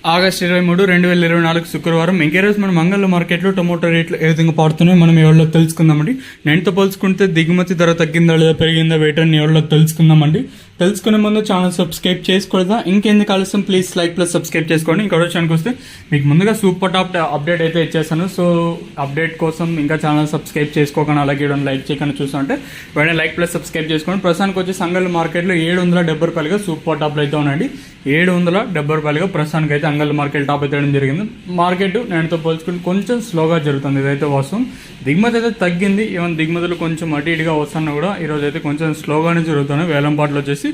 August 23, 2024 శుక్రవారం. ఇంకే రోజు మనం మంగళ మార్కెట్లో టొమాటో రేట్లు ఏ విధంగా పడుతున్నాయో మనం ఎవరిలో తెలుసుకుందామండి. నేనుతో పోల్చుకుంటే దిగుమతి ధర తగ్గిందా లేదా పెరిగిందా వేటని ఎవరిలో తెలుసుకుందామండి. తెలుసుకునే ముందు ఛానల్ సబ్స్క్రైబ్ చేసుకోలేదా? ఇంకెందుకు ఆలస్యం, ప్లీజ్ లైక్ ప్లస్ సబ్స్క్రైబ్ చేసుకోండి. ఇంకో విషయానికి వస్తే మీకు ముందుగా సూపర్ టాప్ అప్డేట్ అయితే ఇచ్చేసాను. సో అప్డేట్ కోసం ఇంకా ఛానల్ సబ్స్క్రైబ్ చేసుకోకుండా అలాగే లైక్ చేయకుండా చూస్తుంటే వెంటనే లైక్ ప్లస్ సబ్స్క్రైబ్ చేసుకోండి. ప్రస్తుతానికి వచ్చి సంగల్ మార్కెట్లో 770 రూపాయలుగా సూపర్ టాప్లు అయితే ఉన్నాయండి. 770 రూపాయలుగా ప్రస్తుతానికి అయితే అంగల్ మార్కెట్ టాప్ అయితే జరిగింది. మార్కెట్ నేనుతో పోల్చుకుంటే కొంచెం స్లోగా జరుగుతుంది, ఇదైతే వాస్తవం. దిగుమతి అయితే తగ్గింది, ఈవెన్ దిగుమతులు కొంచెం అటు ఇటుగా వస్తున్నా కూడా ఈరోజు అయితే కొంచెం స్లోగానే జరుగుతున్నాయి వేలంపాట్లు వచ్చేసి.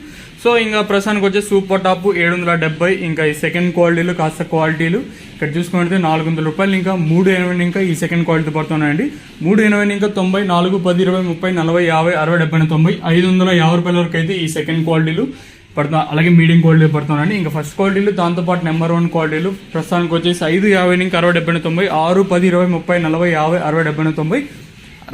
సో ఇంకా ప్రస్తుతానికి వచ్చే సూపర్ టాప్ 770. ఇంకా ఈ సెకండ్ క్వాలిటీలు కాస్త క్వాలిటీలు ఇక్కడ చూసుకుంటే 400 రూపాయలు, ఇంకా 380 ఇంకా ఈ సెకండ్ క్వాలిటీ పడుతున్నాయండి. 380 ఇంకా 90, 4, 10, 20, 30, 40, 50, 60, 70, 90, 550 రూపాయల వరకు అయితే ఈ సెకండ్ క్వాలిటీలు పడుతున్నా. అలాగే మీడియం క్వాలిటీ పడుతున్నాయండి. ఇంకా ఫస్ట్ క్వాలిటీలు దాంతోపాటు నెంబర్ 1 క్వాలిటీలు ప్రస్తుతానికి వచ్చేసి 5, 50 ఇంకా 60, 70, 90, 6, 10, 20, 30, 40, 50, 60, 70, 90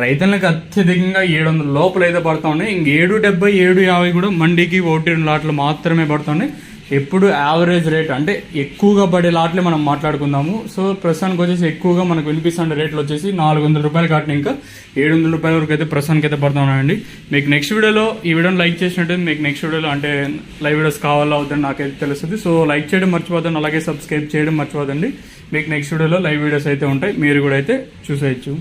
రైతులకు అత్యధికంగా 700 లోపల అయితే పడుతూ ఉన్నాయి. ఇంక 770, 750 కూడా మండీకి 1-2 లాట్లు మాత్రమే పడుతున్నాయి. ఎప్పుడు యావరేజ్ రేట్ అంటే ఎక్కువగా పడే లాట్లే మనం మాట్లాడుకుందాము. సో ప్రస్తుతానికి వచ్చేసి ఎక్కువగా మనకు వినిపిస్తున్న రేట్లు వచ్చేసి 400 రూపాయలు కాటిన ఇంకా 700 రూపాయల వరకు అయితే ప్రస్తుతానికి అయితే పడుతున్నాయండి. మీకు నెక్స్ట్ వీడియోలో ఈ వీడియోని లైక్ చేసినట్టు మీకు నెక్స్ట్ వీడియోలో అంటే లైవ్ వీడియోస్ కావాలా అవుతుంది నాకైతే తెలుస్తుంది. సో లైక్ చేయడం మర్చిపోదండి, అలాగే సబ్స్క్రైబ్ చేయడం మర్చిపోదండి. మీకు నెక్స్ట్ వీడియోలో లైవ్ వీడియోస్ అయితే ఉంటాయి, మీరు కూడా అయితే చూసేయచ్చు.